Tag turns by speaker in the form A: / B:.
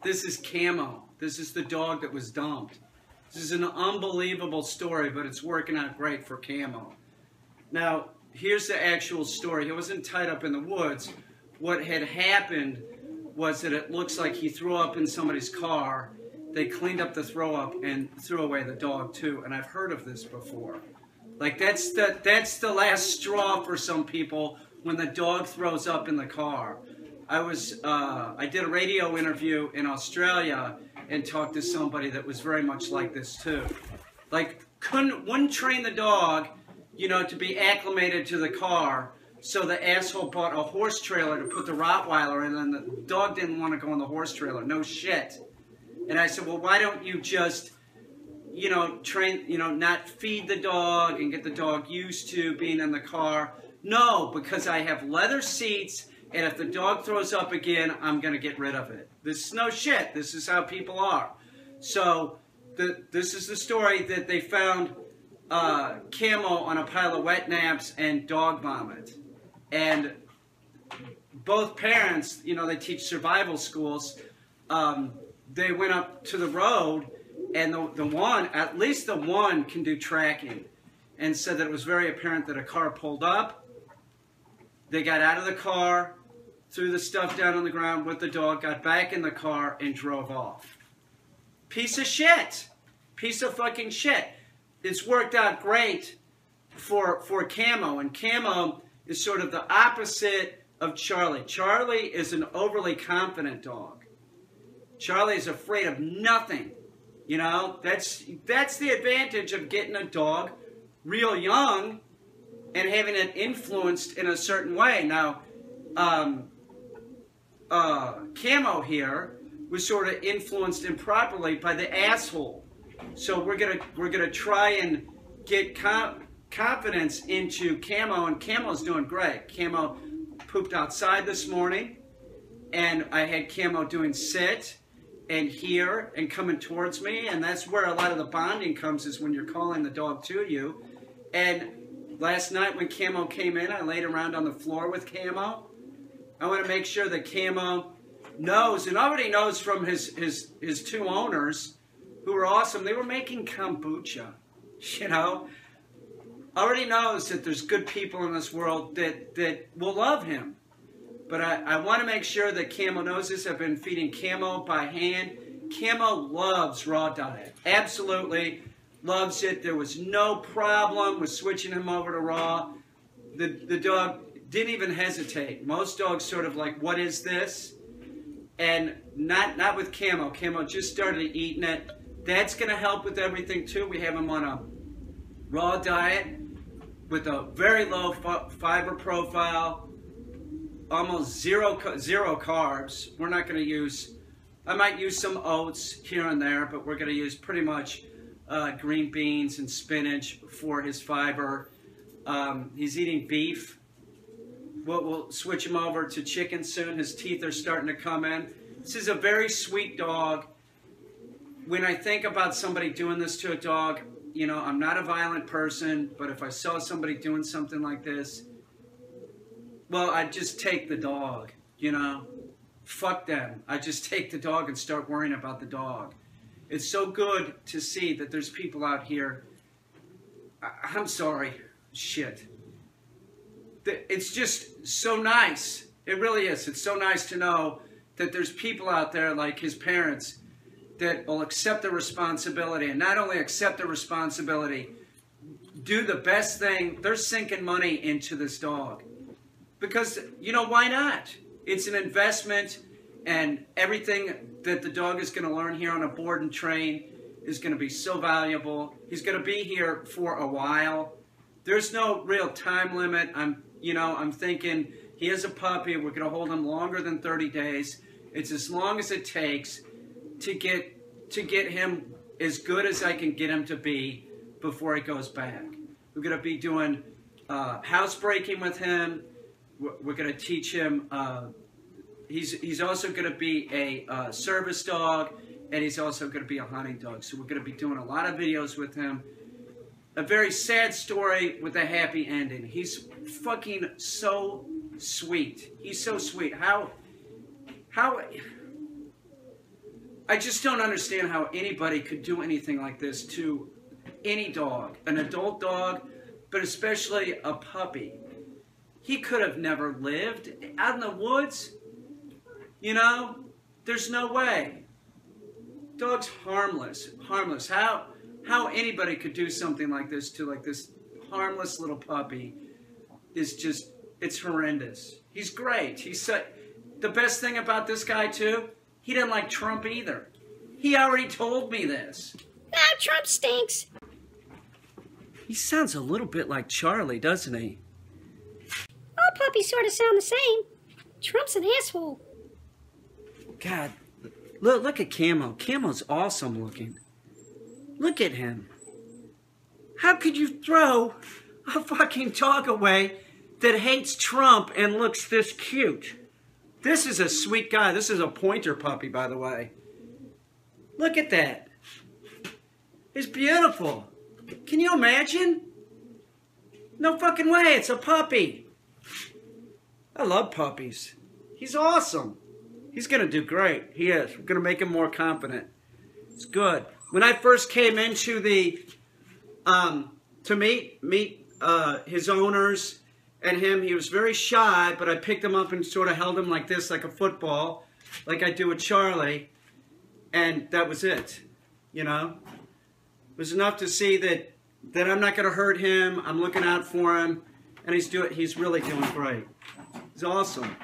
A: This is Camo. This is the dog that was dumped. This is an unbelievable story, but it's working out great for Camo. Now, here's the actual story. He wasn't tied up in the woods. What had happened was that it looks like he threw up in somebody's car. They cleaned up the throw up and threw away the dog too. And I've heard of this before. Like that's the last straw for some people when the dog throws up in the car. I did a radio interview in Australia and talked to somebody that was very much like this too. Like wouldn't train the dog, you know, to be acclimated to the car. So the asshole bought a horse trailer to put the Rottweiler in, and the dog didn't want to go in the horse trailer. No shit. And I said, well, why don't you just, you know, train, you know, not feed the dog and get the dog used to being in the car? No, because I have leather seats, and if the dog throws up again, I'm going to get rid of it. This is no shit. This is how people are. So this is the story that they found Camo on a pile of wet naps and dog vomit. And both parents, you know, they teach survival schools. They went up to the road, and the one, at least the one, can do tracking, and said that it was very apparent that a car pulled up. They got out of the car, threw the stuff down on the ground with the dog, got back in the car, and drove off. Piece of shit. Piece of fucking shit. It's worked out great for Camo, and Camo is sort of the opposite of Charlie. Charlie is an overly confident dog. Charlie is afraid of nothing. You know, that's the advantage of getting a dog real young and having it influenced in a certain way. Now, Camo here was sort of influenced improperly by the asshole. So we're gonna try and get confidence into Camo, and Camo's doing great. Camo pooped outside this morning, and I had Camo doing sit and here and coming towards me, and that's where a lot of the bonding comes, is when you're calling the dog to you. And last night when Camo came in, I laid around on the floor with Camo. I want to make sure that Camo knows, and already knows from his two owners, who were awesome. They were making kombucha, you know. Already knows that there's good people in this world that will love him. But I want to make sure that Camo knows this. I've been feeding Camo by hand. Camo loves raw diet. Absolutely loves it. There was no problem with switching him over to raw. The dog didn't even hesitate. Most dogs sort of like, what is this? And not with Camo. Camo just started eating it. That's going to help with everything too. We have him on a raw diet with a very low fiber profile, almost zero carbs. We're not going to use, I might use some oats here and there, but we're going to use pretty much green beans and spinach for his fiber. He's eating beef. We'll switch him over to chicken soon. His teeth are starting to come in. This is a very sweet dog. When I think about somebody doing this to a dog, you know, I'm not a violent person, but if I saw somebody doing something like this, well, I'd just take the dog, you know. Fuck them. I just take the dog and start worrying about the dog. It's so good to see that there's people out here. I'm sorry. Shit. It's just so nice. It really is. It's so nice to know that there's people out there like his parents that will accept the responsibility, and not only accept the responsibility, do the best thing. They're sinking money into this dog. Because, you know, why not? It's an investment, and everything that the dog is going to learn here on a board and train is going to be so valuable. He's going to be here for a while. There's no real time limit. I'm thinking he is a puppy. We're going to hold him longer than 30 days. It's as long as it takes to get him as good as I can get him to be before he goes back. We're going to be doing housebreaking with him. We're going to teach him. He's also going to be a service dog, and he's also going to be a hunting dog. So we're going to be doing a lot of videos with him. A very sad story with a happy ending. He's fucking so sweet. He's so sweet. How I just don't understand how anybody could do anything like this to any dog, an adult dog, but especially a puppy. He could have never lived out in the woods. You know, there's no way. Dog's harmless, harmless. How anybody could do something like this to like this harmless little puppy is just, it's horrendous. He's great. The best thing about this guy too, he didn't like Trump either. He already told me this.
B: Ah, Trump stinks.
A: He sounds a little bit like Charlie, doesn't he?
B: All puppies sort of sound the same. Trump's an asshole.
A: God, look at Camo. Camo's awesome looking. Look at him. How could you throw a fucking dog away that hates Trump and looks this cute? This is a sweet guy. This is a pointer puppy, by the way. Look at that. It's beautiful. Can you imagine? No fucking way. It's a puppy. I love puppies. He's awesome. He's going to do great. He is. We're going to make him more confident. It's good. When I first came into the, to meet his owners and him, he was very shy, but I picked him up and sort of held him like this, like a football, like I do with Charlie, and that was it, you know? It was enough to see that I'm not going to hurt him, I'm looking out for him, and he's really doing great. He's awesome.